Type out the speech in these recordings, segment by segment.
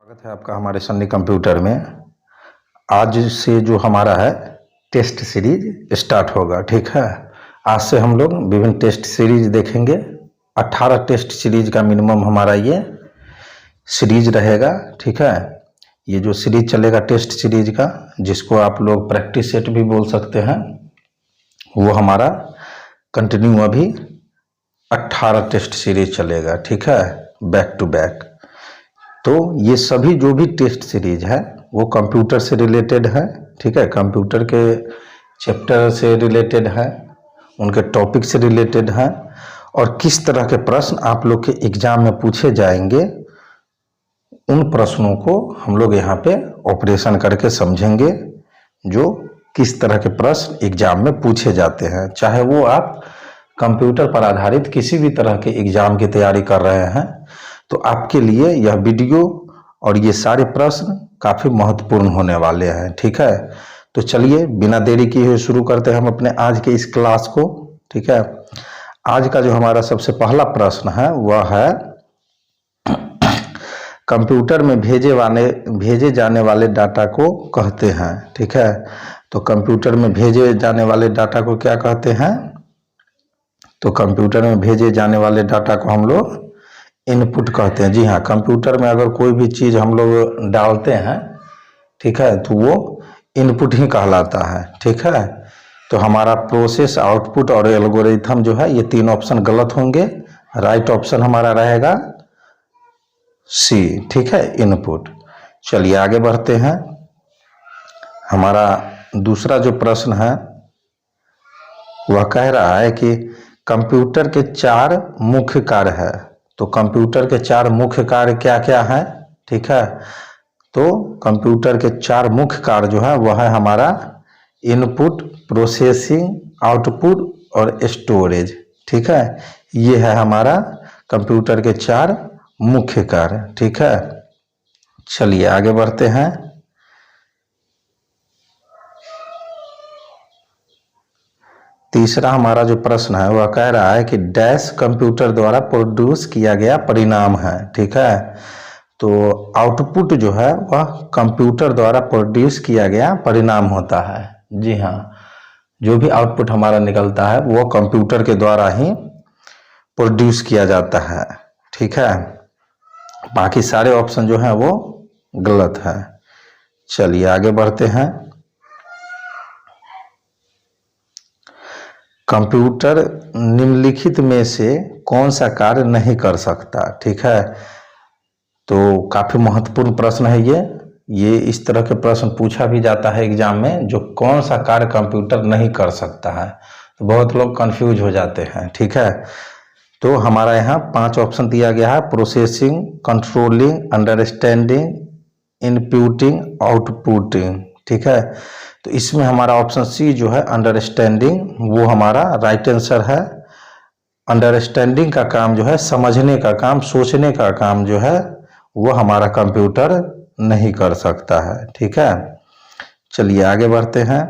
स्वागत है आपका हमारे सन्नी कंप्यूटर में। आज से जो हमारा है टेस्ट सीरीज स्टार्ट होगा, ठीक है। आज से हम लोग विभिन्न टेस्ट सीरीज देखेंगे। 18 टेस्ट सीरीज का मिनिमम हमारा ये सीरीज रहेगा, ठीक है। ये जो सीरीज चलेगा टेस्ट सीरीज का, जिसको आप लोग प्रैक्टिस सेट भी बोल सकते हैं, वो हमारा कंटिन्यू अभी 18 टेस्ट सीरीज चलेगा, ठीक है, बैक टू बैक। तो ये सभी जो भी टेस्ट सीरीज है वो कंप्यूटर से रिलेटेड है, ठीक है। कंप्यूटर के चैप्टर से रिलेटेड है, उनके टॉपिक से रिलेटेड है, और किस तरह के प्रश्न आप लोग के एग्जाम में पूछे जाएंगे उन प्रश्नों को हम लोग यहाँ पे ऑपरेशन करके समझेंगे, जो किस तरह के प्रश्न एग्जाम में पूछे जाते हैं। चाहे वो आप कंप्यूटर पर आधारित किसी भी तरह के एग्जाम की तैयारी कर रहे हैं, तो आपके लिए यह वीडियो और ये सारे प्रश्न काफ़ी महत्वपूर्ण होने वाले हैं, ठीक है। तो चलिए बिना देरी किए हुए शुरू करते हैं हम अपने आज के इस क्लास को, ठीक है। आज का जो हमारा सबसे पहला प्रश्न है वह है कंप्यूटर में भेजे जाने वाले डाटा को कहते हैं, ठीक है। तो कंप्यूटर में भेजे जाने वाले डाटा को क्या कहते हैं? तो कंप्यूटर में भेजे जाने वाले डाटा को हम लोग इनपुट कहते हैं। जी हाँ, कंप्यूटर में अगर कोई भी चीज़ हम लोग डालते हैं, ठीक है, तो वो इनपुट ही कहलाता है, ठीक है। तो हमारा प्रोसेस, आउटपुट और एल्गोरिथम जो है, ये तीन ऑप्शन गलत होंगे। राइट ऑप्शन हमारा रहेगा सी, ठीक है, इनपुट। चलिए आगे बढ़ते हैं। हमारा दूसरा जो प्रश्न है वह कह रहा है कि कंप्यूटर के 4 मुख्य कार्य है। तो कंप्यूटर के 4 मुख्य कार्य क्या क्या है, ठीक है। तो कंप्यूटर के 4 मुख्य कार्य जो है वह है हमारा इनपुट, प्रोसेसिंग, आउटपुट और स्टोरेज, ठीक है। ये है हमारा कंप्यूटर के 4 मुख्य कार्य, ठीक है। चलिए आगे बढ़ते हैं। तीसरा हमारा जो प्रश्न है वह कह रहा है कि डैश कंप्यूटर द्वारा प्रोड्यूस किया गया परिणाम है, ठीक है। तो आउटपुट जो है वह कंप्यूटर द्वारा प्रोड्यूस किया गया परिणाम होता है। जी हाँ, जो भी आउटपुट हमारा निकलता है वो कंप्यूटर के द्वारा ही प्रोड्यूस किया जाता है, ठीक है। बाकी सारे ऑप्शन जो हैं वो गलत है। चलिए आगे बढ़ते हैं। कंप्यूटर निम्नलिखित में से कौन सा कार्य नहीं कर सकता, ठीक है। तो काफ़ी महत्वपूर्ण प्रश्न है ये इस तरह के प्रश्न पूछा भी जाता है एग्जाम में, जो कौन सा कार्य कंप्यूटर नहीं कर सकता है। तो बहुत लोग कंफ्यूज हो जाते हैं, ठीक है। तो हमारा यहाँ 5 ऑप्शन दिया गया है: processing, controlling, understanding, inputting, outputting, ठीक है। तो इसमें हमारा ऑप्शन सी जो है अंडरस्टैंडिंग, वो हमारा राइट आंसर है। अंडरस्टैंडिंग का काम जो है, समझने का काम, सोचने का काम जो है, वो हमारा कंप्यूटर नहीं कर सकता है, ठीक है। चलिए आगे बढ़ते हैं।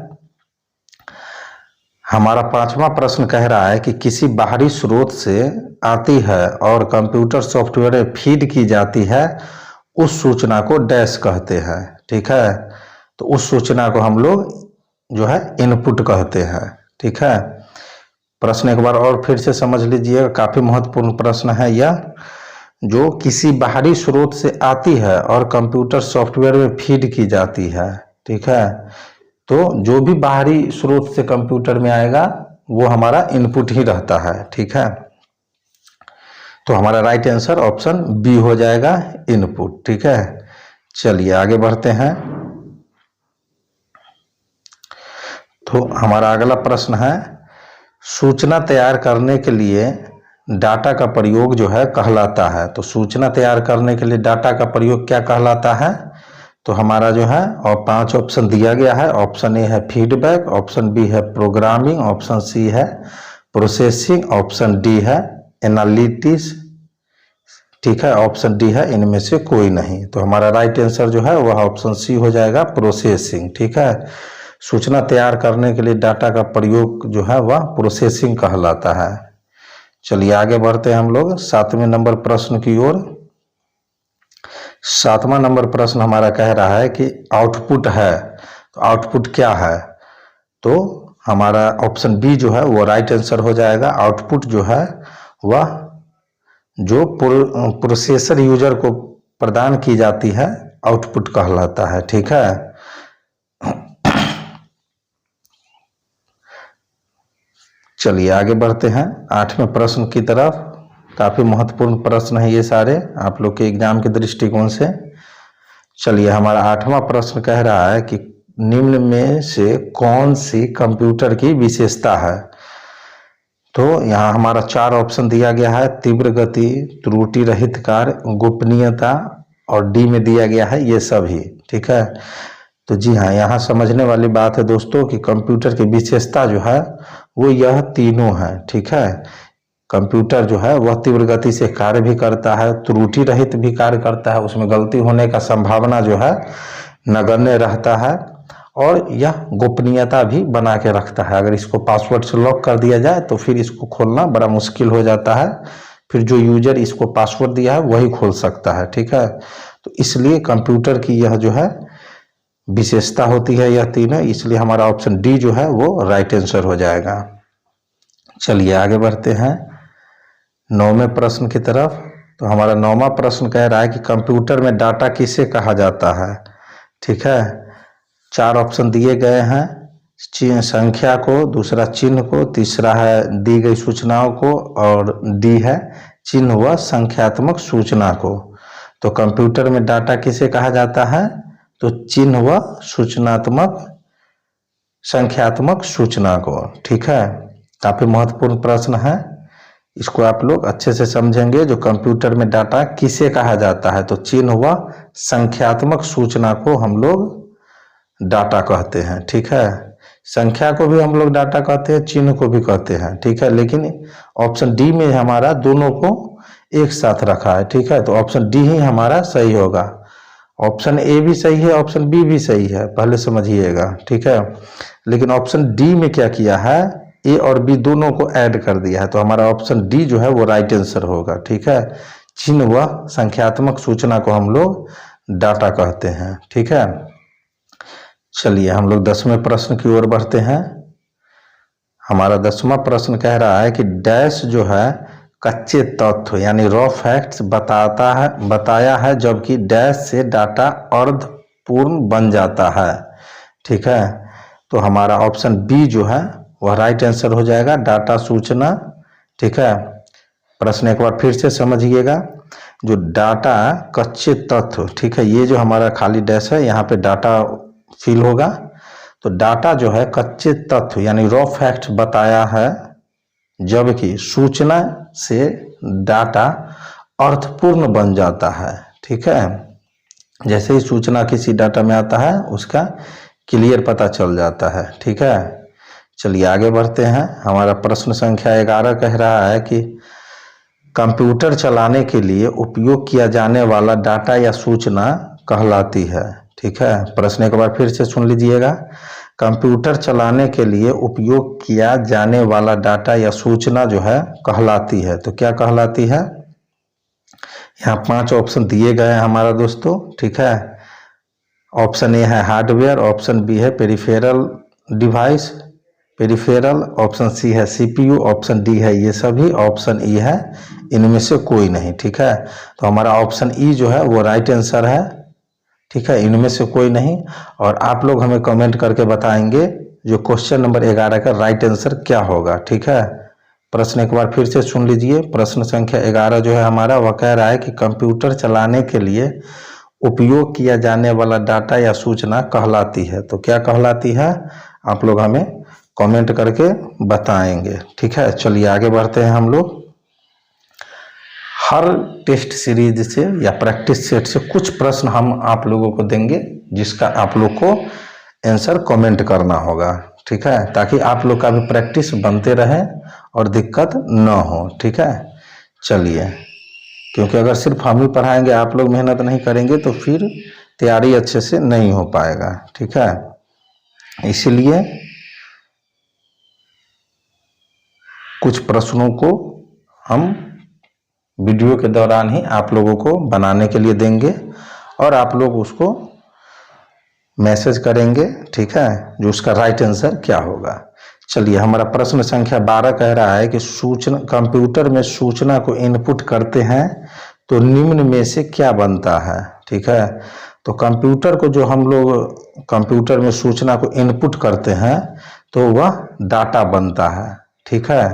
हमारा 5वां प्रश्न कह रहा है कि किसी बाहरी स्रोत से आती है और कंप्यूटर सॉफ्टवेयर में फीड की जाती है, उस सूचना को डैश कहते हैं, ठीक है। तो उस सूचना को हम लोग जो है इनपुट कहते हैं, ठीक है। प्रश्न एक बार और फिर से समझ लीजिएगा, काफ़ी महत्वपूर्ण प्रश्न है यह। जो किसी बाहरी स्रोत से आती है और कंप्यूटर सॉफ्टवेयर में फीड की जाती है, ठीक है। तो जो भी बाहरी स्रोत से कंप्यूटर में आएगा वो हमारा इनपुट ही रहता है, ठीक है। तो हमारा राइट आंसर ऑप्शन बी हो जाएगा, इनपुट, ठीक है। चलिए आगे बढ़ते हैं। तो हमारा अगला प्रश्न है, सूचना तैयार करने के लिए डाटा का प्रयोग जो है कहलाता है। तो सूचना तैयार करने के लिए डाटा का प्रयोग क्या कहलाता है? तो हमारा जो है और 5 ऑप्शन दिया गया है। ऑप्शन ए है फीडबैक, ऑप्शन बी है प्रोग्रामिंग, ऑप्शन सी है प्रोसेसिंग, ऑप्शन डी है एनालिटिक्स, ठीक है, ऑप्शन डी है इनमें से कोई नहीं। तो हमारा राइट आंसर जो है वह ऑप्शन सी हो जाएगा, प्रोसेसिंग, ठीक है। सूचना तैयार करने के लिए डाटा का प्रयोग जो है वह प्रोसेसिंग कहलाता है। चलिए आगे बढ़ते हैं हम लोग 7वें नंबर प्रश्न की ओर। 7वां नंबर प्रश्न हमारा कह रहा है कि आउटपुट है, तो आउटपुट क्या है? तो हमारा ऑप्शन बी जो है वो राइट आंसर हो जाएगा। आउटपुट जो है वह जो प्रोसेसर यूजर को प्रदान की जाती है आउटपुट कहलाता है। ठीक है, चलिए आगे बढ़ते हैं 8वें प्रश्न की तरफ। काफी महत्वपूर्ण प्रश्न है ये सारे आप लोग के एग्जाम के दृष्टिकोण से। चलिए हमारा 8वां प्रश्न कह रहा है कि निम्न में से कौन सी कंप्यूटर की विशेषता है? तो यहाँ हमारा 4 ऑप्शन दिया गया है, तीव्र गति, त्रुटि रहित कार्य, गोपनीयता और डी में दिया गया है ये सभी। ठीक है, तो जी हाँ, यहाँ समझने वाली बात है दोस्तों कि कंप्यूटर की विशेषता जो है वो यह तीनों है। ठीक है, कंप्यूटर जो है वह तीव्र गति से कार्य भी करता है, त्रुटि रहित भी कार्य करता है, उसमें गलती होने का संभावना जो है नगण्य रहता है, और यह गोपनीयता भी बना के रखता है। अगर इसको पासवर्ड से लॉक कर दिया जाए तो फिर इसको खोलना बड़ा मुश्किल हो जाता है, फिर जो यूजर इसको पासवर्ड दिया है वही खोल सकता है। ठीक है, तो इसलिए कंप्यूटर की यह जो है विशेषता होती है यह तीनों, इसलिए हमारा ऑप्शन डी जो है वो राइट आंसर हो जाएगा। चलिए आगे बढ़ते हैं 9वें प्रश्न की तरफ। तो हमारा 9वां प्रश्न कह रहा है कि कंप्यूटर में डाटा किसे कहा जाता है? ठीक है, 4 ऑप्शन दिए गए हैं, संख्या को, दूसरा चिन्ह को, तीसरा है दी गई सूचनाओं को, और डी है चिन्ह व संख्यात्मक सूचना को। तो कंप्यूटर में डाटा किसे कहा जाता है? तो चिन्ह व सूचनात्मक संख्यात्मक सूचना को। ठीक है, काफी महत्वपूर्ण प्रश्न है, इसको आप लोग अच्छे से समझेंगे। जो कंप्यूटर में डाटा किसे कहा जाता है? तो चिन्ह व संख्यात्मक सूचना को हम लोग डाटा कहते हैं। ठीक है, संख्या को भी हम लोग डाटा कहते हैं, चिन्ह को भी कहते हैं। ठीक है, लेकिन ऑप्शन डी में हमारा दोनों को एक साथ रखा है। ठीक है, तो ऑप्शन डी ही हमारा सही होगा। ऑप्शन ए भी सही है, ऑप्शन बी भी सही है, पहले समझिएगा। ठीक है, लेकिन ऑप्शन डी में क्या किया है, ए और बी दोनों को ऐड कर दिया है, तो हमारा ऑप्शन डी जो है वो राइट आंसर होगा। ठीक है, चिन्ह व संख्यात्मक सूचना को हम लोग डाटा कहते हैं। ठीक है, चलिए हम लोग 10वें प्रश्न की ओर बढ़ते हैं। हमारा 10वां प्रश्न कह रहा है कि डैश जो है कच्चे तथ्य यानी रॉ फैक्ट्स बताया है, जबकि डैश से डाटा अर्धपूर्ण बन जाता है। ठीक है, तो हमारा ऑप्शन बी जो है वह राइट आंसर हो जाएगा, डाटा सूचना। ठीक है, प्रश्न एक बार फिर से समझिएगा, जो डाटा कच्चे तथ्य, ठीक है, ये जो हमारा खाली डैश है यहाँ पे डाटा फिल होगा, तो डाटा जो है कच्चे तथ्य यानी रॉ फैक्ट बताया है, जबकि सूचना से डाटा अर्थपूर्ण बन जाता है। ठीक है, जैसे ही सूचना किसी डाटा में आता है उसका क्लियर पता चल जाता है। ठीक है, चलिए आगे बढ़ते हैं। हमारा प्रश्न संख्या 11 कह रहा है कि कंप्यूटर चलाने के लिए उपयोग किया जाने वाला डाटा या सूचना कहलाती है। ठीक है, प्रश्न एक बार फिर से सुन लीजिएगा, कंप्यूटर चलाने के लिए उपयोग किया जाने वाला डाटा या सूचना जो है कहलाती है। तो क्या कहलाती है? यहाँ 5 ऑप्शन दिए गए हैं हमारा दोस्तों। ठीक है, ऑप्शन ए है हार्डवेयर, ऑप्शन बी है peripheral device peripheral, option C है सीपीयू, ऑप्शन डी है ये सभी, ऑप्शन ई है इनमें से कोई नहीं। ठीक है, तो हमारा ऑप्शन ई जो है वो राइट आंसर है। ठीक है, इनमें से कोई नहीं, और आप लोग हमें कमेंट करके बताएंगे जो क्वेश्चन नंबर 11 का राइट आंसर क्या होगा। ठीक है, प्रश्न एक बार फिर से सुन लीजिए। प्रश्न संख्या 11 जो है हमारा वह कह रहा है कि कंप्यूटर चलाने के लिए उपयोग किया जाने वाला डाटा या सूचना कहलाती है। तो क्या कहलाती है आप लोग हमें कमेंट करके बताएंगे। ठीक है, चलिए आगे बढ़ते हैं हम लोग। हर टेस्ट सीरीज से या प्रैक्टिस सेट से कुछ प्रश्न हम आप लोगों को देंगे, जिसका आप लोग को आंसर कमेंट करना होगा। ठीक है, ताकि आप लोग का भी प्रैक्टिस बनते रहे और दिक्कत न हो। ठीक है, चलिए, क्योंकि अगर सिर्फ हम ही पढ़ाएंगे आप लोग मेहनत नहीं करेंगे तो फिर तैयारी अच्छे से नहीं हो पाएगा। ठीक है, इसलिए कुछ प्रश्नों को हम वीडियो के दौरान ही आप लोगों को बनाने के लिए देंगे, और आप लोग उसको मैसेज करेंगे, ठीक है, जो उसका राइट आंसर क्या होगा। चलिए, हमारा प्रश्न संख्या 12 कह रहा है कि सूचना, कंप्यूटर में सूचना को इनपुट करते हैं तो निम्न में से क्या बनता है। ठीक है, तो कंप्यूटर को जो हम लोग कंप्यूटर में सूचना को इनपुट करते हैं तो वह डाटा बनता है। ठीक है,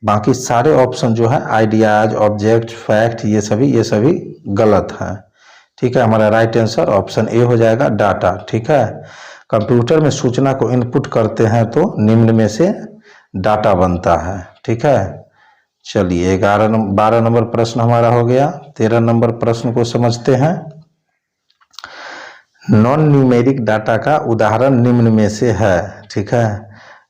बाकी सारे ऑप्शन जो है आइडियाज, ऑब्जेक्ट, फैक्ट, ये सभी गलत हैं। ठीक है, हमारा राइट आंसर ऑप्शन ए हो जाएगा, डाटा। ठीक है, कंप्यूटर में सूचना को इनपुट करते हैं तो निम्न में से डाटा बनता है। ठीक है, चलिए 12 नंबर प्रश्न हमारा हो गया। 13 नंबर प्रश्न को समझते हैं। नॉन न्यूमेरिक डाटा का उदाहरण निम्न में से है। ठीक है,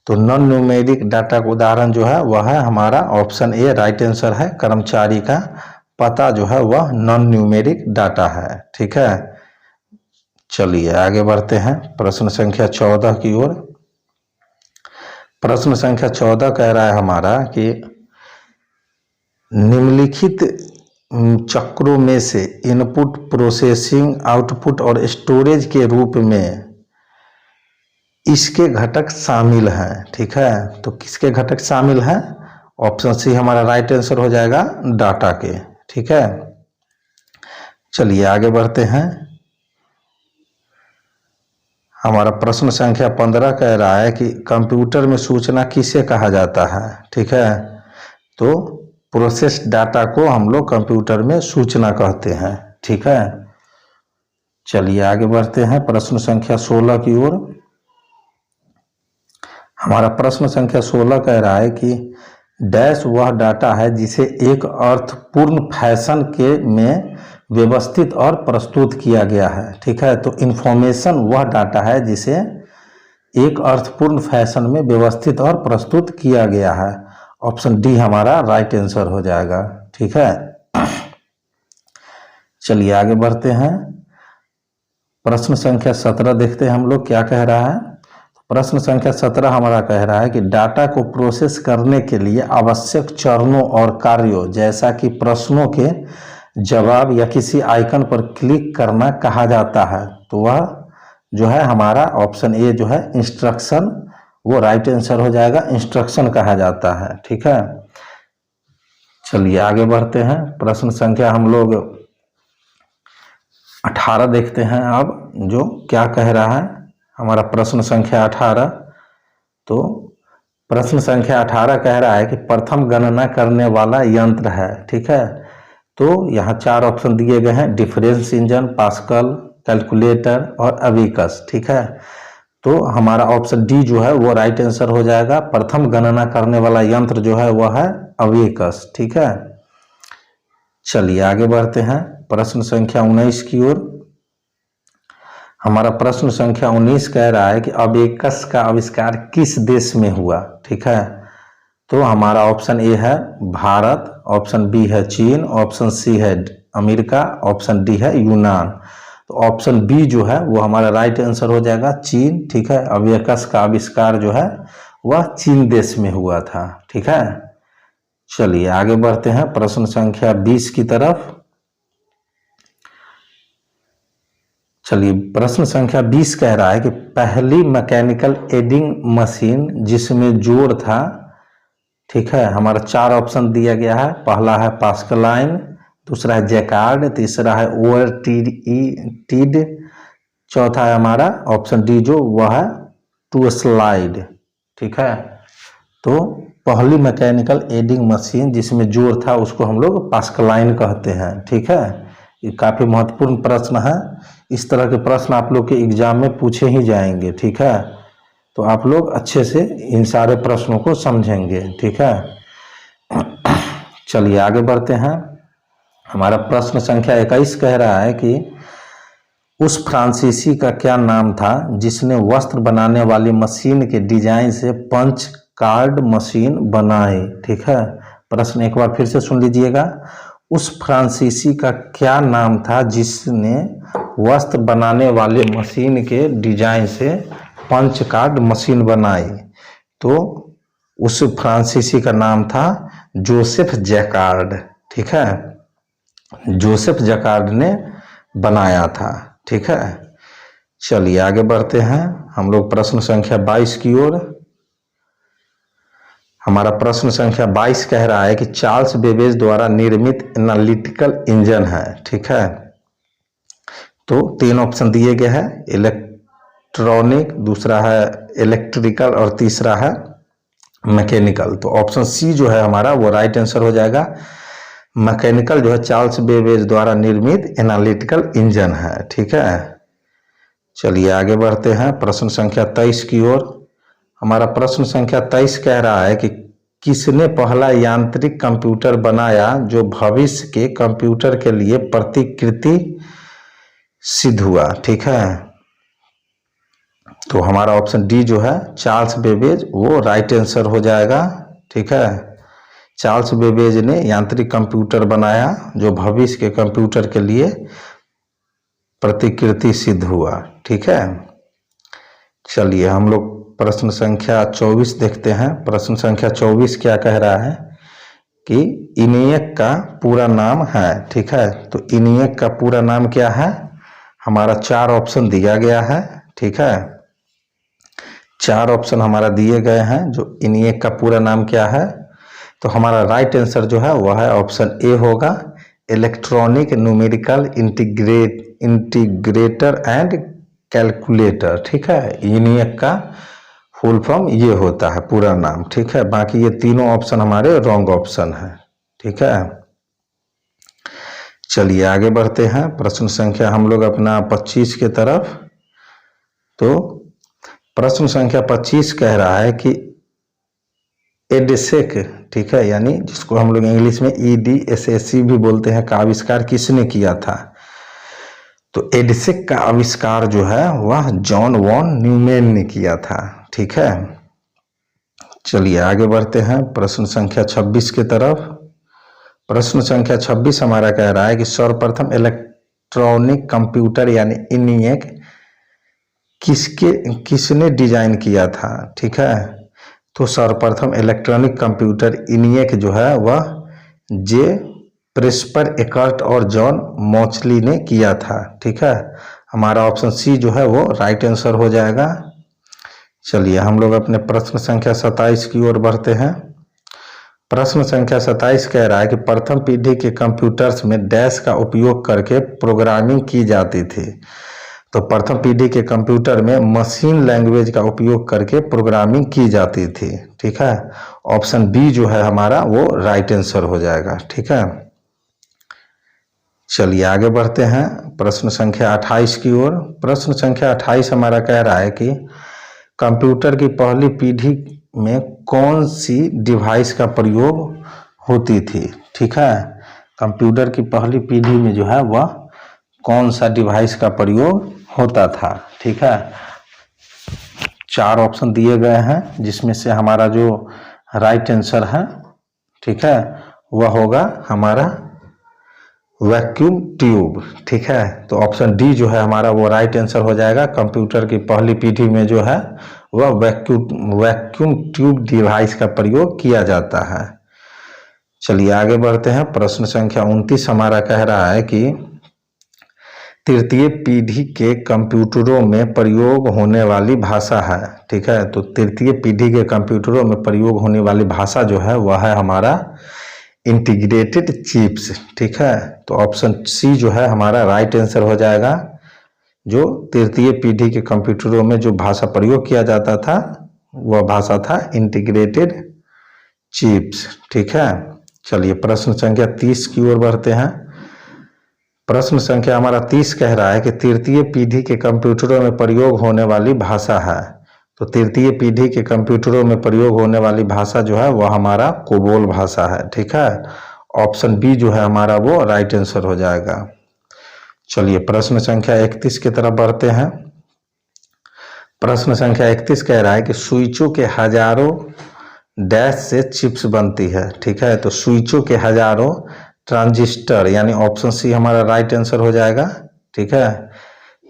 तो नॉन न्यूमेरिक डाटा का उदाहरण जो है वह है हमारा ऑप्शन ए, राइट आंसर है। कर्मचारी का पता जो है वह नॉन न्यूमेरिक डाटा है। ठीक है, चलिए आगे बढ़ते हैं प्रश्न संख्या 14 की ओर। प्रश्न संख्या 14 कह रहा है हमारा कि निम्नलिखित चक्रों में से इनपुट, प्रोसेसिंग, आउटपुट और स्टोरेज के रूप में इसके घटक शामिल हैं। ठीक है, तो किसके घटक शामिल हैं? ऑप्शन सी हमारा राइट आंसर हो जाएगा, डाटा के। ठीक है, चलिए आगे बढ़ते हैं। हमारा प्रश्न संख्या 15 कह रहा है कि कंप्यूटर में सूचना किसे कहा जाता है। ठीक है, तो प्रोसेस डाटा को हम लोग कंप्यूटर में सूचना कहते हैं। ठीक है, चलिए आगे बढ़ते हैं प्रश्न संख्या 16 की ओर। हमारा प्रश्न संख्या 16 कह रहा है कि डैश वह डाटा है जिसे एक अर्थपूर्ण फैशन के में व्यवस्थित और प्रस्तुत किया गया है। ठीक है, तो इंफॉर्मेशन वह डाटा है जिसे एक अर्थपूर्ण फैशन में व्यवस्थित और प्रस्तुत किया गया है। ऑप्शन डी हमारा राइट आंसर हो जाएगा। ठीक है, चलिए आगे बढ़ते हैं। प्रश्न संख्या 17 देखते हैं हम लोग क्या कह रहा है। प्रश्न संख्या 17 हमारा कह रहा है कि डाटा को प्रोसेस करने के लिए आवश्यक चरणों और कार्यों जैसा कि प्रश्नों के जवाब या किसी आइकन पर क्लिक करना कहा जाता है। तो वह जो है हमारा ऑप्शन ए जो है इंस्ट्रक्शन, वो राइट आंसर हो जाएगा, इंस्ट्रक्शन कहा जाता है। ठीक है, चलिए आगे बढ़ते हैं। प्रश्न संख्या हम लोग 18 देखते हैं अब, जो क्या कह रहा है हमारा प्रश्न संख्या 18। तो प्रश्न संख्या 18 कह रहा है कि प्रथम गणना करने वाला यंत्र है। ठीक है, तो यहाँ 4 ऑप्शन दिए गए हैं, डिफरेंस इंजन, पास्कल, कैलकुलेटर और अबेकस। ठीक है, तो हमारा ऑप्शन डी जो है वो राइट आंसर हो जाएगा। प्रथम गणना करने वाला यंत्र जो है वह है अबेकस। ठीक है, चलिए आगे बढ़ते हैं प्रश्न संख्या 19 की ओर। हमारा प्रश्न संख्या 19 कह रहा है कि अबेकस का आविष्कार किस देश में हुआ। ठीक है, तो हमारा ऑप्शन ए है भारत, ऑप्शन बी है चीन, ऑप्शन सी है अमेरिका, ऑप्शन डी है यूनान। तो ऑप्शन बी जो है वो हमारा राइट आंसर हो जाएगा, चीन। ठीक है, अबेकस का आविष्कार जो है वह चीन देश में हुआ था। ठीक है, चलिए आगे बढ़ते हैं प्रश्न संख्या 20 की तरफ। चलिए, प्रश्न संख्या 20 कह रहा है कि पहली मैकेनिकल एडिंग मशीन जिसमें जोड़ था। ठीक है, हमारा 4 ऑप्शन दिया गया है। पहला है पास्कलाइन, दूसरा है जैकार्ड, तीसरा है ओवरटीड, चौथा है हमारा ऑप्शन डी जो वह है टू स्लाइड। ठीक है, तो पहली मैकेनिकल एडिंग मशीन जिसमें जोड़ था उसको हम लोग पास्कलाइन कहते हैं। ठीक है, ये काफ़ी महत्वपूर्ण प्रश्न है। इस तरह के प्रश्न आप लोग के एग्जाम में पूछे ही जाएंगे। ठीक है, तो आप लोग अच्छे से इन सारे प्रश्नों को समझेंगे। ठीक है, चलिए आगे बढ़ते हैं। हमारा प्रश्न संख्या 21 कह रहा है कि उस फ्रांसीसी का क्या नाम था जिसने वस्त्र बनाने वाली मशीन के डिजाइन से पंच कार्ड मशीन बनाई। ठीक है, प्रश्न एक बार फिर से सुन लीजिएगा। उस फ्रांसीसी का क्या नाम था जिसने वस्त्र बनाने वाले मशीन के डिजाइन से पंच कार्ड मशीन बनाई। तो उस फ्रांसीसी का नाम था जोसेफ जैकार्ड। ठीक है, जोसेफ जैकार्ड ने बनाया था। ठीक है, चलिए आगे बढ़ते हैं हम लोग प्रश्न संख्या 22 की ओर। हमारा प्रश्न संख्या 22 कह रहा है कि चार्ल्स बेबेज द्वारा निर्मित एनालिटिकल इंजन है। ठीक है, तो 3 ऑप्शन दिए गए हैं, इलेक्ट्रॉनिक, दूसरा है इलेक्ट्रिकल और तीसरा है मैकेनिकल। तो ऑप्शन सी जो है हमारा वो राइट आंसर हो जाएगा। मैकेनिकल जो है चार्ल्स बेबेज द्वारा निर्मित एनालिटिकल इंजन है। ठीक है, चलिए आगे बढ़ते हैं प्रश्न संख्या 23 की ओर। हमारा प्रश्न संख्या 23 कह रहा है कि किसने पहला यांत्रिक कंप्यूटर बनाया जो भविष्य के कंप्यूटर के लिए प्रतिकृति सिद्ध हुआ। ठीक है, तो हमारा ऑप्शन डी जो है चार्ल्स बेबेज वो राइट आंसर हो जाएगा। ठीक है, चार्ल्स बेबेज ने यांत्रिक कंप्यूटर बनाया जो भविष्य के कंप्यूटर के लिए प्रतिकृति सिद्ध हुआ। ठीक है, चलिए हम लोग प्रश्न संख्या 24 देखते हैं। प्रश्न संख्या 24 क्या कह रहा है कि इनियक का पूरा नाम है। ठीक है, तो इनियक का पूरा नाम क्या है, हमारा 4 ऑप्शन दिया गया है। ठीक है, 4 ऑप्शन हमारा दिए गए हैं जो इनियक का पूरा नाम क्या है। तो हमारा राइट आंसर जो है वह है ऑप्शन ए होगा, electronic numerical integrator and calculator. ठीक है, इनियक का फुल फॉर्म ये होता है पूरा नाम। ठीक है, बाकी ये तीनों ऑप्शन हमारे रॉन्ग ऑप्शन है। ठीक है, चलिए आगे बढ़ते हैं प्रश्न संख्या हम लोग अपना 25 के तरफ। तो प्रश्न संख्या 25 कह रहा है कि एडसेक, ठीक है, यानी जिसको हम लोग इंग्लिश में EDSAC भी बोलते हैं, का आविष्कार किसने किया था। तो एडसेक का आविष्कार जो है वह जॉन वॉन न्यूमैन ने किया था। ठीक है, चलिए आगे बढ़ते हैं प्रश्न संख्या 26 की तरफ। प्रश्न संख्या 26 हमारा कह रहा है कि सर्वप्रथम इलेक्ट्रॉनिक कंप्यूटर यानी ENIAC किसने डिजाइन किया था। ठीक है, तो सर्वप्रथम इलेक्ट्रॉनिक कंप्यूटर ENIAC जो है वह जे प्रेस्पर एकर्ट और जॉन मॉचली ने किया था। ठीक है, हमारा ऑप्शन सी जो है वो राइट आंसर हो जाएगा। चलिए हम लोग अपने प्रश्न संख्या 27 की ओर बढ़ते हैं। प्रश्न संख्या 27 कह रहा है कि प्रथम पीढ़ी के कंप्यूटर्स में डैश का उपयोग करके प्रोग्रामिंग की जाती थी। तो प्रथम पीढ़ी के कंप्यूटर में मशीन लैंग्वेज का उपयोग करके प्रोग्रामिंग की जाती थी। ठीक है, ऑप्शन बी जो है हमारा वो राइट आंसर हो जाएगा। ठीक है, चलिए आगे बढ़ते हैं प्रश्न संख्या 28 की ओर। प्रश्न संख्या 28 हमारा कह रहा है कि कंप्यूटर की पहली पीढ़ी में कौन सी डिवाइस का प्रयोग होती थी। ठीक है, कंप्यूटर की पहली पीढ़ी में जो है वह कौन सा डिवाइस का प्रयोग होता था। ठीक है, 4 ऑप्शन दिए गए हैं जिसमें से हमारा जो राइट आंसर है, ठीक है, वह होगा हमारा वैक्यूम ट्यूब। ठीक है, तो ऑप्शन डी जो है हमारा वो राइट आंसर हो जाएगा। कंप्यूटर की पहली पीढ़ी में जो है वह वैक्यूम ट्यूब डिवाइस का प्रयोग किया जाता है। चलिए आगे बढ़ते हैं प्रश्न संख्या 29 हमारा कह रहा है कि तृतीय पीढ़ी के कंप्यूटरों में प्रयोग होने वाली भाषा है। ठीक है, तो तृतीय पीढ़ी के कंप्यूटरों में प्रयोग होने वाली भाषा जो है वह है हमारा इंटीग्रेटेड चिप्स। ठीक है, तो ऑप्शन सी जो है हमारा राइट आंसर हो जाएगा। जो तृतीय पीढ़ी के कंप्यूटरों में जो भाषा प्रयोग किया जाता था वह भाषा था इंटीग्रेटेड चिप्स। ठीक है, चलिए प्रश्न संख्या 30 की ओर बढ़ते हैं। प्रश्न संख्या हमारा 30 कह रहा है कि तृतीय पीढ़ी के कंप्यूटरों में प्रयोग होने वाली भाषा है। तो तृतीय पीढ़ी के कंप्यूटरों में प्रयोग होने वाली भाषा जो है वह हमारा कोबोल भाषा है। ठीक है, ऑप्शन बी जो है हमारा वो राइट आंसर हो जाएगा। चलिए प्रश्न संख्या 31 की तरफ बढ़ते हैं। प्रश्न संख्या 31 कह रहा है कि स्विचों के हजारों डैश से चिप्स बनती है। ठीक है, तो स्विचों के हजारों ट्रांजिस्टर, यानी ऑप्शन सी हमारा राइट आंसर हो जाएगा। ठीक है,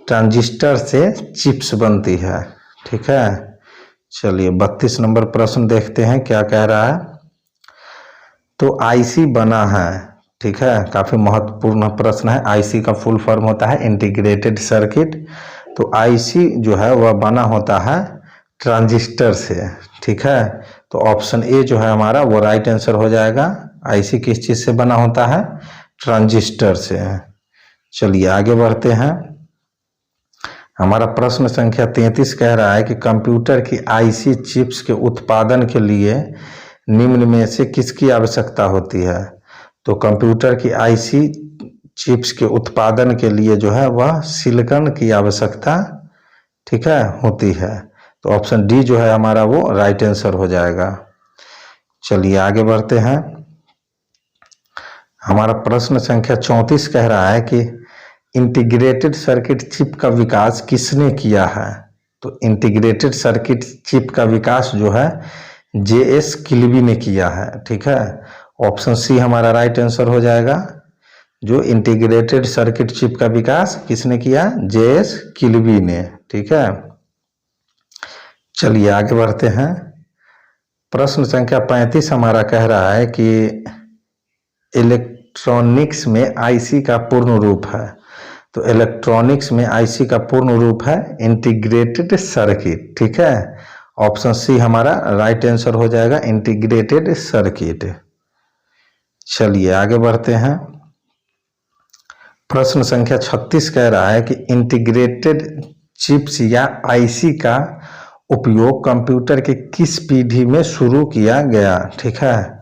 ट्रांजिस्टर से चिप्स बनती है। ठीक है, चलिए 32 नंबर प्रश्न देखते हैं क्या कह रहा है। तो आईसी बना है ठीक है, काफ़ी महत्वपूर्ण प्रश्न है। आईसी का फुल फॉर्म होता है इंटीग्रेटेड सर्किट। तो आईसी जो है वह बना होता है ट्रांजिस्टर से, ठीक है। तो ऑप्शन ए जो है हमारा वो राइट आंसर हो जाएगा। आईसी किस चीज़ से बना होता है? ट्रांजिस्टर से। चलिए आगे बढ़ते हैं। हमारा प्रश्न संख्या 33 कह रहा है कि कंप्यूटर की आईसी चिप्स के उत्पादन के लिए निम्न में से किसकी आवश्यकता होती है? तो कंप्यूटर की आईसी चिप्स के उत्पादन के लिए जो है वह सिलिकॉन की आवश्यकता, ठीक है, होती है। तो ऑप्शन डी जो है हमारा वो राइट आंसर हो जाएगा। चलिए आगे बढ़ते हैं। हमारा प्रश्न संख्या 34 कह रहा है कि इंटीग्रेटेड सर्किट चिप का विकास किसने किया है? तो इंटीग्रेटेड सर्किट चिप का विकास जो है जेएस किल्बी ने किया है, ठीक है। ऑप्शन सी हमारा राइट आंसर हो जाएगा। जो इंटीग्रेटेड सर्किट चिप का विकास किसने किया? जेएस किल्बी ने, ठीक है। चलिए आगे बढ़ते हैं। प्रश्न संख्या 35 हमारा कह रहा है कि इलेक्ट्रॉनिक्स में आईसी का पूर्ण रूप है। तो इलेक्ट्रॉनिक्स में आईसी का पूर्ण रूप है इंटीग्रेटेड सर्किट, ठीक है। ऑप्शन सी हमारा राइट आंसर हो जाएगा, इंटीग्रेटेड सर्किट। चलिए आगे बढ़ते हैं। प्रश्न संख्या 36 कह रहा है कि इंटीग्रेटेड चिप्स या आईसी का उपयोग कंप्यूटर के किस पीढ़ी में शुरू किया गया, ठीक है।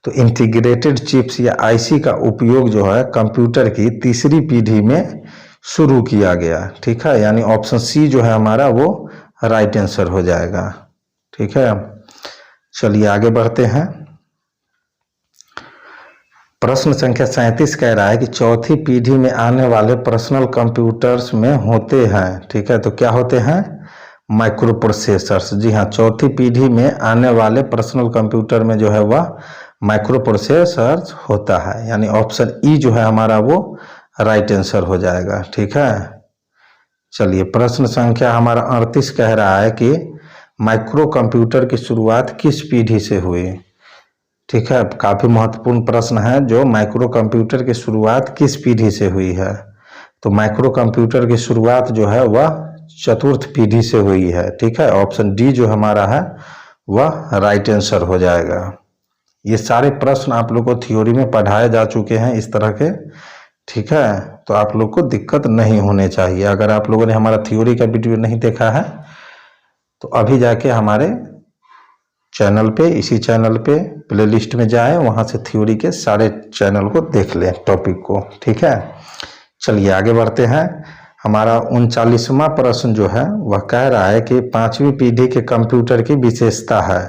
तो इंटीग्रेटेड चिप्स या आईसी का उपयोग जो है कंप्यूटर की तीसरी पीढ़ी में शुरू किया गया, ठीक है। यानी ऑप्शन सी जो है हमारा वो राइट आंसर हो जाएगा, ठीक है। चलिए आगे बढ़ते हैं। प्रश्न संख्या 37 कह रहा है कि चौथी पीढ़ी में आने वाले पर्सनल कंप्यूटर्स में होते हैं, ठीक है। तो क्या होते हैं? Micro processors. जी हाँ, चौथी पीढ़ी में आने वाले पर्सनल कंप्यूटर में जो है वह माइक्रो प्रोसेसर्स होता है। यानी ऑप्शन ई जो है हमारा वो राइट आंसर हो जाएगा, ठीक है। चलिए प्रश्न संख्या हमारा 38 कह रहा है कि माइक्रो कंप्यूटर की शुरुआत किस पीढ़ी से हुई, ठीक है। काफ़ी महत्वपूर्ण प्रश्न है। जो माइक्रो कंप्यूटर की शुरुआत किस पीढ़ी से हुई है? तो माइक्रो कंप्यूटर की शुरुआत जो है वह चतुर्थ पीढ़ी से हुई है, ठीक है। ऑप्शन डी जो हमारा है वह राइट आंसर हो जाएगा। ये सारे प्रश्न आप लोग को थ्योरी में पढ़ाए जा चुके हैं इस तरह के, ठीक है। तो आप लोग को दिक्कत नहीं होने चाहिए। अगर आप लोगों ने हमारा थ्योरी का वीडियो नहीं देखा है तो अभी जाके हमारे चैनल पे, इसी चैनल पे प्लेलिस्ट में जाएं, वहां से थ्योरी के सारे चैनल को देख लें, टॉपिक को, ठीक है। चलिए आगे बढ़ते हैं। हमारा 39वां प्रश्न जो है वह कह रहा है कि पांचवी पीढ़ी के कंप्यूटर की विशेषता है।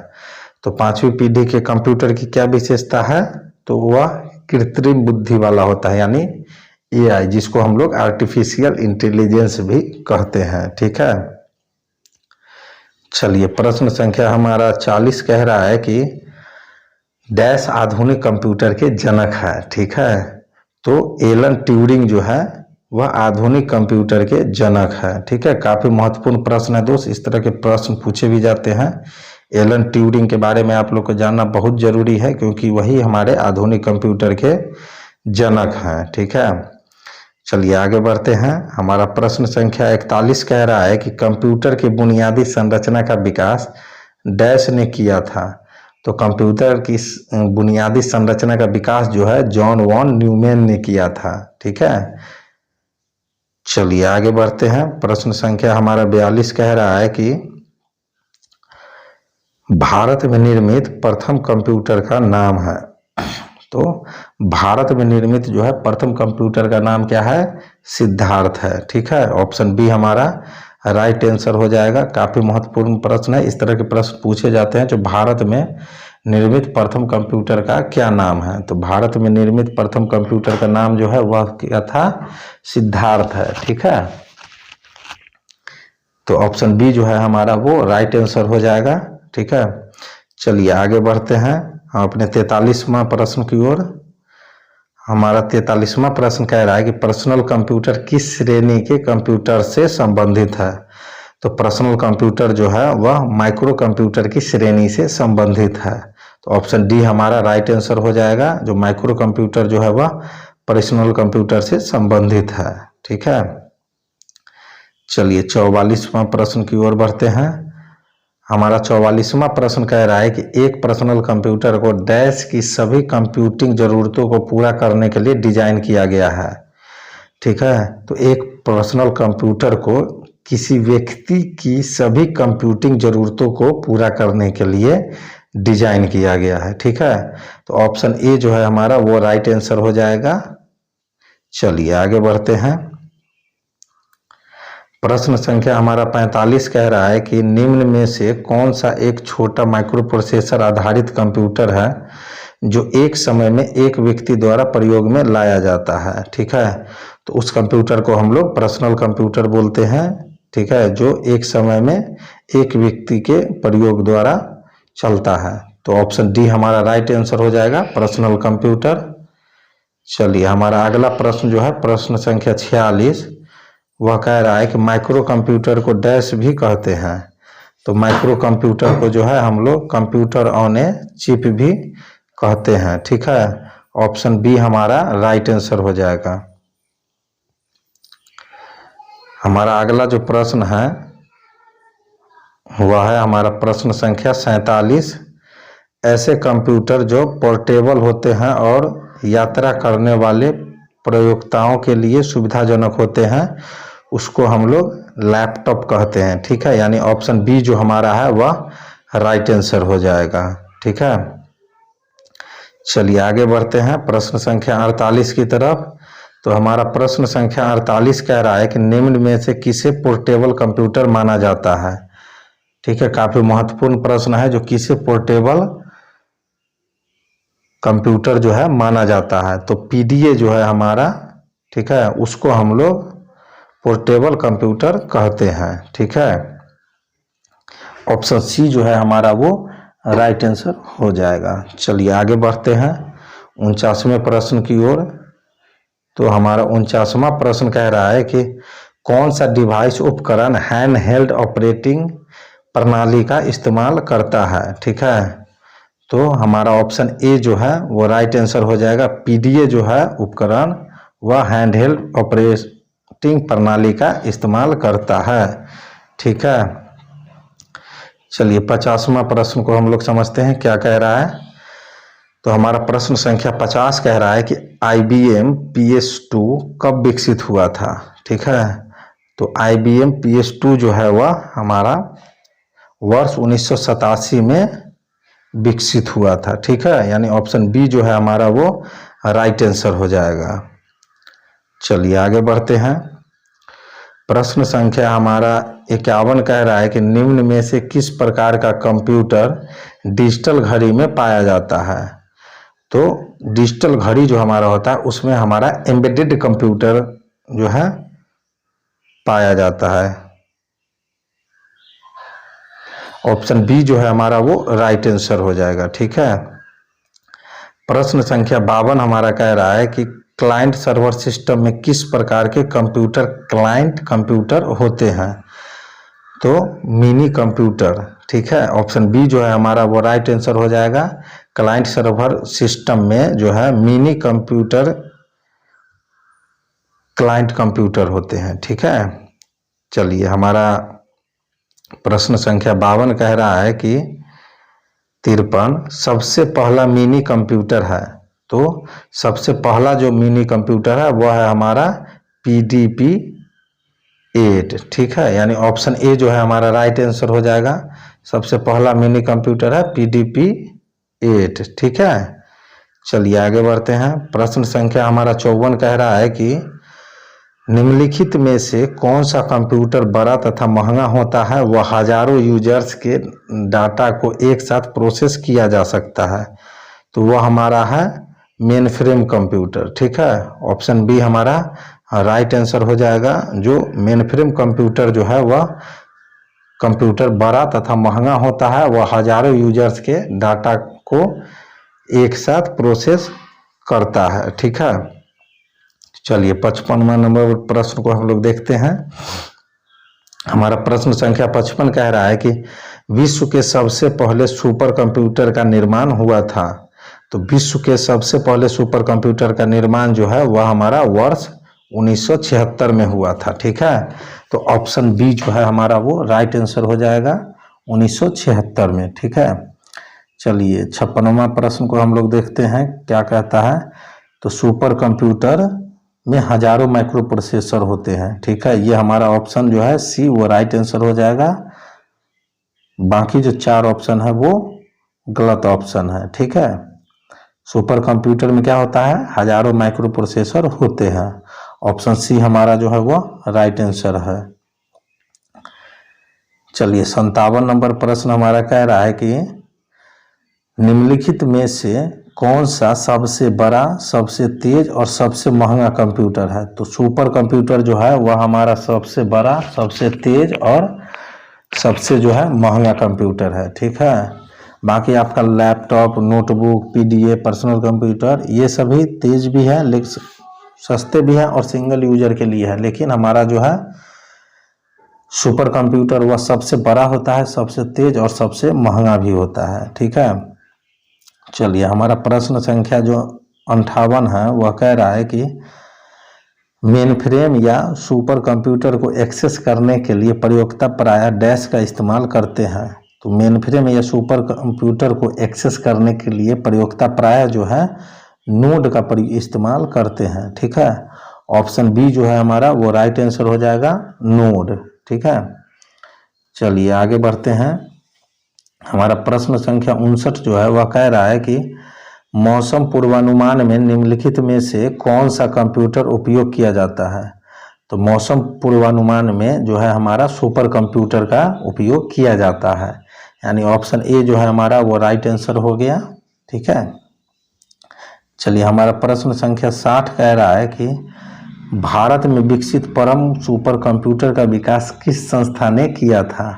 तो पांचवी पीढ़ी के कंप्यूटर की क्या विशेषता है? तो वह कृत्रिम बुद्धि वाला होता है, यानी एआई, जिसको हम लोग आर्टिफिशियल इंटेलिजेंस भी कहते हैं, ठीक है। चलिए प्रश्न संख्या हमारा 40 कह रहा है कि डैश आधुनिक कंप्यूटर के जनक है, ठीक है। तो एलन ट्यूरिंग जो है वह आधुनिक कंप्यूटर के जनक है, ठीक है। काफी महत्वपूर्ण प्रश्न है दोस्त, इस तरह के प्रश्न पूछे भी जाते हैं। एलन ट्यूरिंग के बारे में आप लोग को जानना बहुत जरूरी है, क्योंकि वही हमारे आधुनिक कंप्यूटर के जनक हैं, ठीक है। चलिए आगे बढ़ते हैं। हमारा प्रश्न संख्या 41 कह रहा है कि कंप्यूटर की बुनियादी संरचना का विकास डैश ने किया था। तो कंप्यूटर की बुनियादी संरचना का विकास जो है जॉन वॉन न्यूमैन ने किया था, ठीक है। चलिए आगे बढ़ते हैं। प्रश्न संख्या हमारा 42 कह रहा है कि भारत में निर्मित प्रथम कंप्यूटर का नाम है। तो भारत में निर्मित जो है प्रथम कंप्यूटर का नाम क्या है? सिद्धार्थ है, ठीक है। ऑप्शन बी हमारा राइट आंसर हो जाएगा। काफी महत्वपूर्ण प्रश्न है। इस तरह के प्रश्न पूछे जाते हैं जो भारत में निर्मित प्रथम कंप्यूटर का क्या नाम है। तो भारत में निर्मित प्रथम कंप्यूटर का नाम जो है वह क्या था? सिद्धार्थ है, ठीक है। तो ऑप्शन बी जो है हमारा वो राइट आंसर हो जाएगा, ठीक है। चलिए आगे बढ़ते हैं हम अपने 43वां प्रश्न की ओर। हमारा 43वां प्रश्न कह रहा है कि पर्सनल कंप्यूटर किस श्रेणी के कंप्यूटर से संबंधित है। तो पर्सनल कंप्यूटर जो है वह माइक्रो कंप्यूटर की श्रेणी से संबंधित है। तो ऑप्शन डी हमारा राइट आंसर हो जाएगा। जो माइक्रो कंप्यूटर जो है वह पर्सनल कंप्यूटर से संबंधित है। ठीक है, चलिए 44वां प्रश्न की ओर बढ़ते हैं। हमारा 44वां प्रश्न कह रहा है कि एक पर्सनल कंप्यूटर को डैश की सभी कंप्यूटिंग जरूरतों को पूरा करने के लिए डिजाइन किया गया है। ठीक है, तो एक पर्सनल कंप्यूटर को किसी व्यक्ति की सभी कंप्यूटिंग जरूरतों को पूरा करने के लिए डिजाइन किया गया है। ठीक है, तो ऑप्शन ए जो है हमारा वो राइट आंसर हो जाएगा। चलिए आगे बढ़ते हैं। प्रश्न संख्या हमारा 45 कह रहा है कि निम्न में से कौन सा एक छोटा माइक्रो प्रोसेसर आधारित कंप्यूटर है जो एक समय में एक व्यक्ति द्वारा प्रयोग में लाया जाता है। ठीक है, तो उस कंप्यूटर को हम लोग पर्सनल कंप्यूटर बोलते हैं। ठीक है, जो एक समय में एक व्यक्ति के प्रयोग द्वारा चलता है। तो ऑप्शन डी हमारा राइट आंसर हो जाएगा, पर्सनल कंप्यूटर। चलिए हमारा अगला प्रश्न जो है प्रश्न संख्या 46, वह कह रहा है कि माइक्रो कंप्यूटर को डैश भी कहते हैं। तो माइक्रो कंप्यूटर को जो है हम लोग कंप्यूटर ऑन ए चिप भी कहते हैं। ठीक है, ऑप्शन बी हमारा राइट आंसर हो जाएगा। हमारा अगला जो प्रश्न है वह है हमारा प्रश्न संख्या 47। ऐसे कंप्यूटर जो पोर्टेबल होते हैं और यात्रा करने वाले प्रयोक्ताओं के लिए सुविधाजनक होते हैं उसको हम लोग लैपटॉप कहते हैं। ठीक है, यानी ऑप्शन बी जो हमारा है वह राइट आंसर हो जाएगा। ठीक है, चलिए आगे बढ़ते हैं प्रश्न संख्या 48 की तरफ। तो हमारा प्रश्न संख्या 48 कह रहा है कि निम्न में से किसे पोर्टेबल कंप्यूटर माना जाता है। ठीक है, काफी महत्वपूर्ण प्रश्न है, जो किसे पोर्टेबल कंप्यूटर जो है माना जाता है। तो पीडीए जो है हमारा, ठीक है, उसको हम लोग पोर्टेबल कंप्यूटर कहते हैं। ठीक है, ऑप्शन सी जो है हमारा वो राइट आंसर हो जाएगा। चलिए आगे बढ़ते हैं 49वें प्रश्न की ओर। तो हमारा 49वां प्रश्न कह रहा है कि कौन सा डिवाइस उपकरण हैंड हेल्ड ऑपरेटिंग प्रणाली का इस्तेमाल करता है। ठीक है, तो हमारा ऑप्शन ए जो है वो राइट आंसर हो जाएगा। पीडीए जो है उपकरण वह हैंड हेल्ड ऑपरेटिंग प्रणाली का इस्तेमाल करता है। ठीक है, चलिए 50वां प्रश्न को हम लोग समझते हैं क्या कह रहा है। तो हमारा प्रश्न संख्या 50 कह रहा है कि IBM PS2 कब विकसित हुआ था। ठीक है, तो IBM PS2 जो है वह हमारा वर्ष 1987 में विकसित हुआ था। ठीक है, यानी ऑप्शन बी जो है हमारा वो राइट आंसर हो जाएगा। चलिए आगे बढ़ते हैं। प्रश्न संख्या हमारा 51 कह रहा है कि निम्न में से किस प्रकार का कंप्यूटर डिजिटल घड़ी में पाया जाता है। तो डिजिटल घड़ी जो हमारा होता है उसमें हमारा एम्बेडेड कंप्यूटर जो है पाया जाता है। ऑप्शन बी जो है हमारा वो राइट आंसर हो जाएगा। ठीक है, प्रश्न संख्या 52 हमारा कह रहा है कि क्लाइंट सर्वर सिस्टम में किस प्रकार के कंप्यूटर क्लाइंट कंप्यूटर होते हैं। तो मिनी कंप्यूटर। ठीक है, ऑप्शन बी जो है हमारा वो राइट आंसर हो जाएगा। क्लाइंट सर्वर सिस्टम में जो है मिनी कंप्यूटर क्लाइंट कंप्यूटर होते हैं। ठीक है, चलिए हमारा प्रश्न संख्या 52 कह रहा है कि 53 सबसे पहला मिनी कंप्यूटर है। तो सबसे पहला जो मिनी कंप्यूटर है वह है हमारा PDP-8। ठीक है, यानी ऑप्शन ए जो है हमारा राइट आंसर हो जाएगा। सबसे पहला मिनी कंप्यूटर है PDP-8। ठीक है, चलिए आगे बढ़ते हैं। प्रश्न संख्या हमारा 54 कह रहा है कि निम्नलिखित में से कौन सा कंप्यूटर बड़ा तथा महंगा होता है वह हजारों यूजर्स के डाटा को एक साथ प्रोसेस किया जा सकता है। तो वह हमारा है मेन फ्रेम कंप्यूटर। ठीक है, ऑप्शन बी हमारा राइट आंसर हो जाएगा। जो मेन फ्रेम कंप्यूटर जो है वह कंप्यूटर बड़ा तथा महंगा होता है, वह हजारों यूजर्स के डाटा को एक साथ प्रोसेस करता है। ठीक है, चलिए 55वां नंबर प्रश्न को हम लोग देखते हैं। हमारा प्रश्न संख्या 55 कह रहा है कि विश्व के सबसे पहले सुपर कंप्यूटर का निर्माण हुआ था। तो विश्व के सबसे पहले सुपर कंप्यूटर का निर्माण जो है वह हमारा वर्ष 1976 में हुआ था। ठीक है, तो ऑप्शन बी जो है हमारा वो राइट आंसर हो जाएगा 1976 में। ठीक है, चलिए 56वां प्रश्न को हम लोग देखते हैं क्या कहता है। तो सुपर कंप्यूटर में हजारों माइक्रो प्रोसेसर होते हैं। ठीक है, ये हमारा ऑप्शन जो है सी वो राइट आंसर हो जाएगा। बाकी जो 4 ऑप्शन है वो गलत ऑप्शन है। ठीक है, सुपर कंप्यूटर में क्या होता है, हजारों माइक्रो प्रोसेसर होते हैं। ऑप्शन सी हमारा जो है वो राइट आंसर है। चलिए 57 नंबर प्रश्न हमारा कह रहा है कि निम्नलिखित में से कौन सा सबसे बड़ा, सबसे तेज और सबसे महंगा कंप्यूटर है। तो सुपर कंप्यूटर जो है वह हमारा सबसे बड़ा, सबसे तेज और सबसे जो है महंगा कंप्यूटर है। ठीक है, बाकी आपका laptop, notebook, PDA, personal computer ये सभी तेज भी है, लेकिन सस्ते भी हैं और सिंगल यूजर के लिए है। लेकिन हमारा जो है सुपर कंप्यूटर वह सबसे बड़ा होता है, सबसे तेज और सबसे महंगा भी होता है। ठीक है, चलिए हमारा प्रश्न संख्या जो 58 है वह कह रहा है कि मेन फ्रेम या सुपर कंप्यूटर को एक्सेस करने के लिए प्रयोक्ता प्रायः डैश का इस्तेमाल करते हैं। तो मेन फ्रेम या सुपर कंप्यूटर को एक्सेस करने के लिए प्रयोक्ता प्रायः जो है नोड का इस्तेमाल करते हैं। ठीक है, ऑप्शन बी जो है हमारा वो राइट आंसर हो जाएगा, नोड। ठीक है, चलिए आगे बढ़ते हैं। हमारा प्रश्न संख्या 59 जो है वह कह रहा है कि मौसम पूर्वानुमान में निम्नलिखित में से कौन सा कंप्यूटर उपयोग किया जाता है। तो मौसम पूर्वानुमान में जो है हमारा सुपर कंप्यूटर का उपयोग किया जाता है, यानी ऑप्शन ए जो है हमारा वो राइट आंसर हो गया। ठीक है, चलिए हमारा प्रश्न संख्या 60 कह रहा है कि भारत में विकसित परम सुपर कंप्यूटर का विकास किस संस्था ने किया था।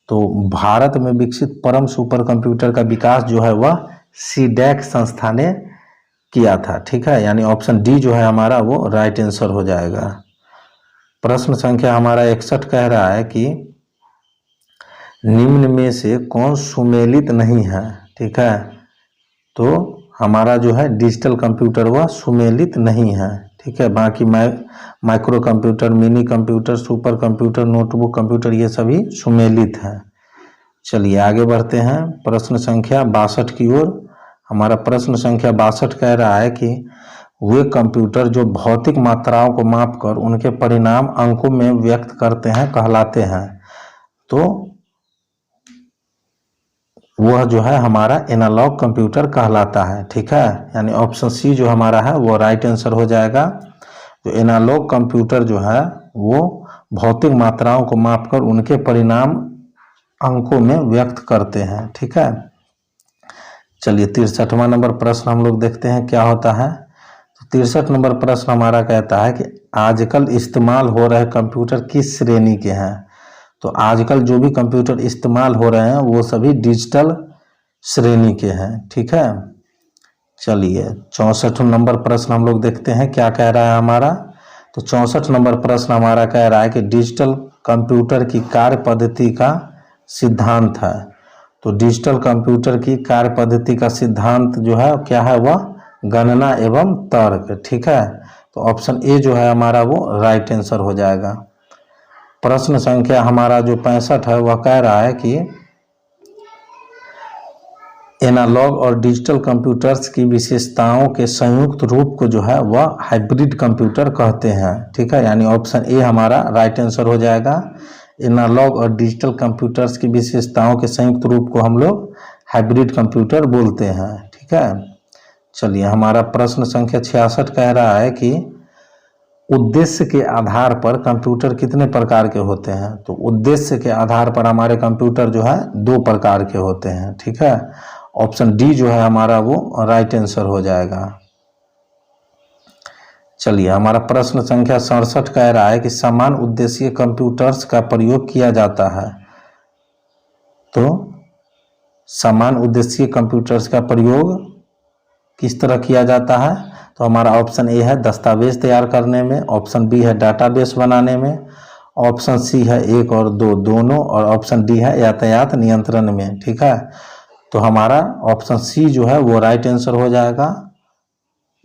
तो भारत में विकसित परम सुपर कंप्यूटर का विकास जो है वह सीडैक संस्था ने किया था। ठीक है, यानी ऑप्शन डी जो है हमारा वो राइट आंसर हो जाएगा। प्रश्न संख्या हमारा 61 कह रहा है कि निम्न में से कौन सुमेलित नहीं है। ठीक है, तो हमारा जो है डिजिटल कंप्यूटर वह सुमेलित नहीं है। ठीक है, बाकी micro computer, mini computer, super computer, notebook computer ये सभी सुमेलित हैं। चलिए आगे बढ़ते हैं प्रश्न संख्या 62 की ओर। हमारा प्रश्न संख्या 62 कह रहा है कि वे कंप्यूटर जो भौतिक मात्राओं को मापकर उनके परिणाम अंकों में व्यक्त करते हैं कहलाते हैं। तो वह जो है हमारा एनालॉग कंप्यूटर कहलाता है। ठीक है, यानी ऑप्शन सी जो हमारा है वो राइट आंसर हो जाएगा। जो एनालॉग कंप्यूटर जो है वो भौतिक मात्राओं को मापकर उनके परिणाम अंकों में व्यक्त करते हैं। ठीक है, चलिए 63वां नंबर प्रश्न हम लोग देखते हैं क्या होता है। तो 63 नंबर प्रश्न हमारा कहता है कि आजकल इस्तेमाल हो रहे कंप्यूटर किस श्रेणी के हैं। तो आजकल जो भी कंप्यूटर इस्तेमाल हो रहे हैं वो सभी डिजिटल श्रेणी के हैं। ठीक है, चलिए 64 नंबर प्रश्न हम लोग देखते हैं क्या कह रहा है हमारा। तो 64 नंबर प्रश्न हमारा कह रहा है कि डिजिटल कंप्यूटर की कार्य पद्धति का सिद्धांत है। तो डिजिटल कंप्यूटर की कार्य पद्धति का सिद्धांत जो है क्या है, वह गणना एवं तर्क। ठीक है, तो ऑप्शन ए जो है हमारा वो राइट आंसर हो जाएगा। प्रश्न संख्या हमारा जो 65 है वह कह रहा है कि एनालॉग और डिजिटल कंप्यूटर्स की विशेषताओं के संयुक्त रूप को जो है वह हाइब्रिड कंप्यूटर कहते हैं। ठीक है, यानी ऑप्शन ए हमारा राइट आंसर हो जाएगा। एनालॉग और डिजिटल कंप्यूटर्स की विशेषताओं के संयुक्त रूप को हम लोग हाइब्रिड कंप्यूटर बोलते हैं। ठीक है, चलिए हमारा प्रश्न संख्या 66 कह रहा है कि उद्देश्य के आधार पर कंप्यूटर कितने प्रकार के होते हैं। तो उद्देश्य के आधार पर हमारे कंप्यूटर जो है 2 प्रकार के होते हैं। ठीक है, ऑप्शन डी जो है हमारा वो राइट आंसर हो जाएगा। चलिए हमारा प्रश्न संख्या 67 कह रहा है कि समान उद्देश्य कंप्यूटर्स का प्रयोग किया जाता है। तो समान उद्देश्य कंप्यूटर्स का प्रयोग किस तरह किया जाता है। तो हमारा ऑप्शन ए है दस्तावेज तैयार करने में, ऑप्शन बी है डाटाबेस बनाने में, ऑप्शन सी है 1 और 2 दोनों, और ऑप्शन डी है यातायात नियंत्रण में। ठीक है, तो हमारा ऑप्शन सी जो है वो राइट आंसर हो जाएगा,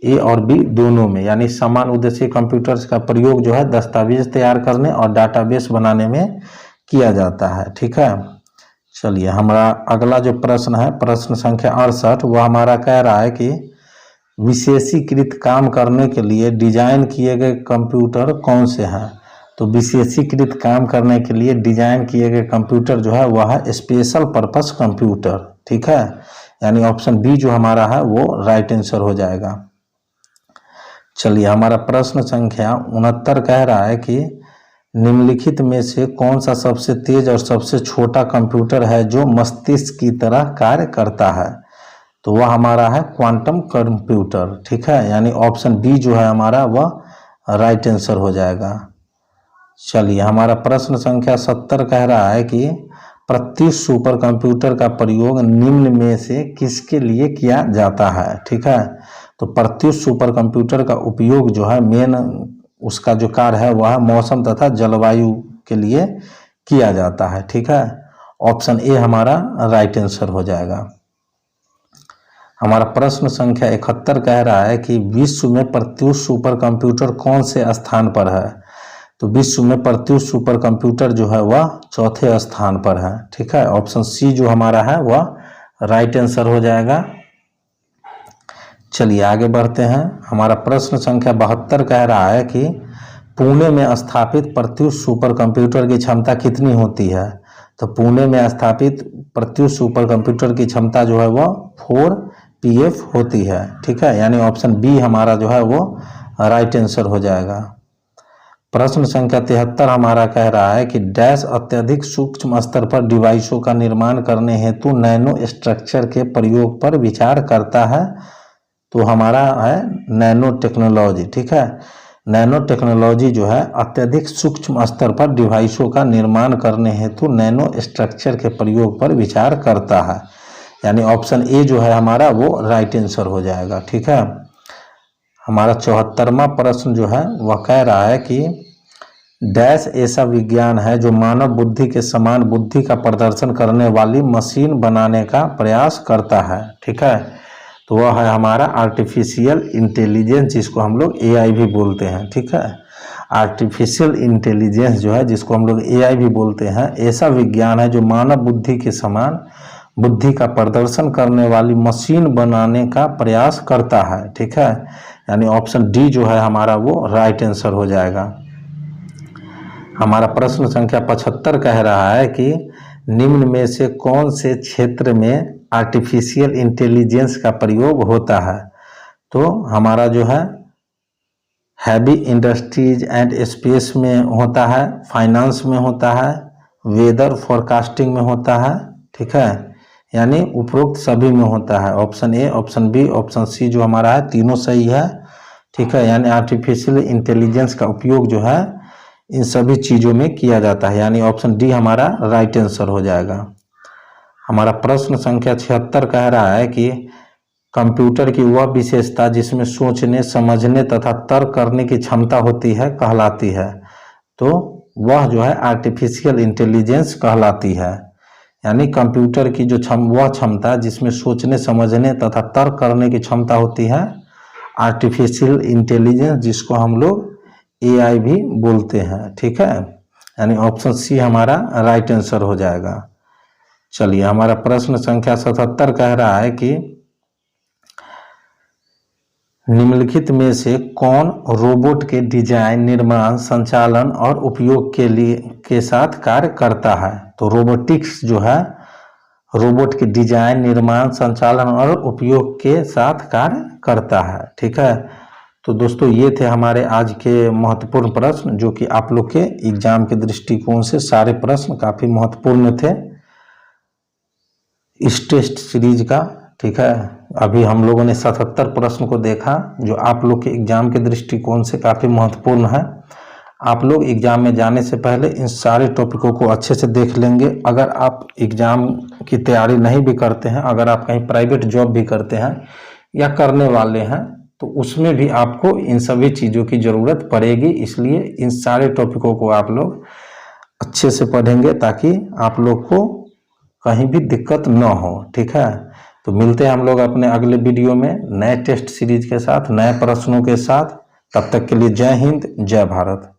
ए और बी दोनों में। यानी समान उद्देश्य कंप्यूटर्स का प्रयोग जो है दस्तावेज तैयार करने और डाटाबेस बनाने में किया जाता है। ठीक है, चलिए हमारा अगला जो प्रश्न है, प्रश्न संख्या 68, वह हमारा कह रहा है कि विशेषीकृत काम करने के लिए डिजाइन किए गए कंप्यूटर कौन से हैं। तो विशेषीकृत काम करने के लिए डिजाइन किए गए कंप्यूटर जो है वह है स्पेशल पर्पस कंप्यूटर। ठीक है, यानी ऑप्शन बी जो हमारा है वो राइट आंसर हो जाएगा। चलिए हमारा प्रश्न संख्या 69 कह रहा है कि निम्नलिखित में से कौन सा सबसे तेज और सबसे छोटा कंप्यूटर है जो मस्तिष्क की तरह कार्य करता है। तो वह हमारा है क्वांटम कंप्यूटर। ठीक है, यानी ऑप्शन बी जो है हमारा वह राइट आंसर हो जाएगा। चलिए हमारा प्रश्न संख्या 70 कह रहा है कि प्रत्युष सुपर कंप्यूटर का प्रयोग निम्न में से किसके लिए किया जाता है। ठीक है, तो प्रत्युष सुपर कंप्यूटर का उपयोग जो है मेन उसका जो कार्य है वह मौसम तथा जलवायु के लिए किया जाता है। ठीक है, ऑप्शन ए हमारा राइट आंसर हो जाएगा। हमारा प्रश्न संख्या 71 कह रहा है कि विश्व में प्रत्युष सुपर कंप्यूटर कौन से स्थान पर है। तो विश्व में प्रत्युष सुपर कंप्यूटर जो है वह चौथे स्थान पर है। ठीक है, ऑप्शन सी जो हमारा है वह राइट आंसर हो जाएगा। चलिए आगे बढ़ते हैं। हमारा प्रश्न संख्या 72 कह रहा है कि पुणे में स्थापित प्रत्युष सुपर कंप्यूटर की क्षमता कितनी होती है। तो पुणे में स्थापित प्रत्युष सुपर कंप्यूटर की क्षमता जो है वह 4 PF होती है। ठीक है, यानी ऑप्शन बी हमारा जो है वो राइट आंसर हो जाएगा। प्रश्न संख्या 73 हमारा कह रहा है कि डैश अत्यधिक सूक्ष्म स्तर पर डिवाइसों का निर्माण करने हेतु नैनो स्ट्रक्चर के प्रयोग पर विचार करता है। तो हमारा है नैनो टेक्नोलॉजी। ठीक है, नैनो टेक्नोलॉजी जो है अत्यधिक सूक्ष्म स्तर पर डिवाइसों का निर्माण करने हेतु नैनो स्ट्रक्चर के प्रयोग पर विचार करता है। यानी ऑप्शन ए जो है हमारा वो राइट आंसर हो जाएगा। ठीक है, हमारा 74वां प्रश्न जो है वह कह रहा है कि डैश ऐसा विज्ञान है जो मानव बुद्धि के समान बुद्धि का प्रदर्शन करने वाली मशीन बनाने का प्रयास करता है। ठीक है, तो वह है हमारा आर्टिफिशियल इंटेलिजेंस, जिसको हम लोग AI भी बोलते हैं। ठीक है, आर्टिफिशियल इंटेलिजेंस जो है जिसको हम लोग AI भी बोलते हैं, ऐसा विज्ञान है जो मानव बुद्धि के समान बुद्धि का प्रदर्शन करने वाली मशीन बनाने का प्रयास करता है। ठीक है, यानी ऑप्शन डी जो है हमारा वो राइट आंसर हो जाएगा। हमारा प्रश्न संख्या 75 कह रहा है कि निम्न में से कौन से क्षेत्र में आर्टिफिशियल इंटेलिजेंस का प्रयोग होता है। तो हमारा जो है हैवी इंडस्ट्रीज एंड स्पेस में होता है, फाइनेंस में होता है, वेदर फोरकास्टिंग में होता है। ठीक है, यानी उपरोक्त सभी में होता है। Option A, option B, option C जो हमारा है तीनों सही है। ठीक है, यानी आर्टिफिशियल इंटेलिजेंस का उपयोग जो है इन सभी चीज़ों में किया जाता है। यानी ऑप्शन डी हमारा राइट आंसर हो जाएगा। हमारा प्रश्न संख्या 76 कह रहा है कि कंप्यूटर की वह विशेषता जिसमें सोचने, समझने तथा तर्क करने की क्षमता होती है कहलाती है। तो वह जो है आर्टिफिशियल इंटेलिजेंस कहलाती है। यानी कंप्यूटर की जो वह क्षमता जिसमें सोचने, समझने तथा तर्क करने की क्षमता होती है आर्टिफिशियल इंटेलिजेंस, जिसको हम लोग AI भी बोलते हैं। ठीक है, यानी ऑप्शन सी हमारा राइट आंसर हो जाएगा। चलिए हमारा प्रश्न संख्या 77 कह रहा है कि निम्नलिखित में से कौन रोबोट के डिजाइन, निर्माण, संचालन और उपयोग के साथ कार्य करता है। तो रोबोटिक्स जो है रोबोट के डिजाइन, निर्माण, संचालन और उपयोग के साथ कार्य करता है। ठीक है, तो दोस्तों ये थे हमारे आज के महत्वपूर्ण प्रश्न, जो कि आप लोग के एग्जाम के दृष्टिकोण से सारे प्रश्न काफ़ी महत्वपूर्ण थे इस टेस्ट सीरीज का। ठीक है, अभी हम लोगों ने 77 प्रश्न को देखा जो आप लोग के एग्जाम के दृष्टिकोण से काफ़ी महत्वपूर्ण है। आप लोग एग्जाम में जाने से पहले इन सारे टॉपिकों को अच्छे से देख लेंगे। अगर आप एग्ज़ाम की तैयारी नहीं भी करते हैं, अगर आप कहीं प्राइवेट जॉब भी करते हैं या करने वाले हैं, तो उसमें भी आपको इन सभी चीज़ों की ज़रूरत पड़ेगी। इसलिए इन सारे टॉपिकों को आप लोग अच्छे से पढ़ेंगे ताकि आप लोग को कहीं भी दिक्कत न हो, ठीक है। तो मिलते हैं हम लोग अपने अगले वीडियो में नए टेस्ट सीरीज के साथ, नए प्रश्नों के साथ। तब तक के लिए जय हिंद, जय भारत।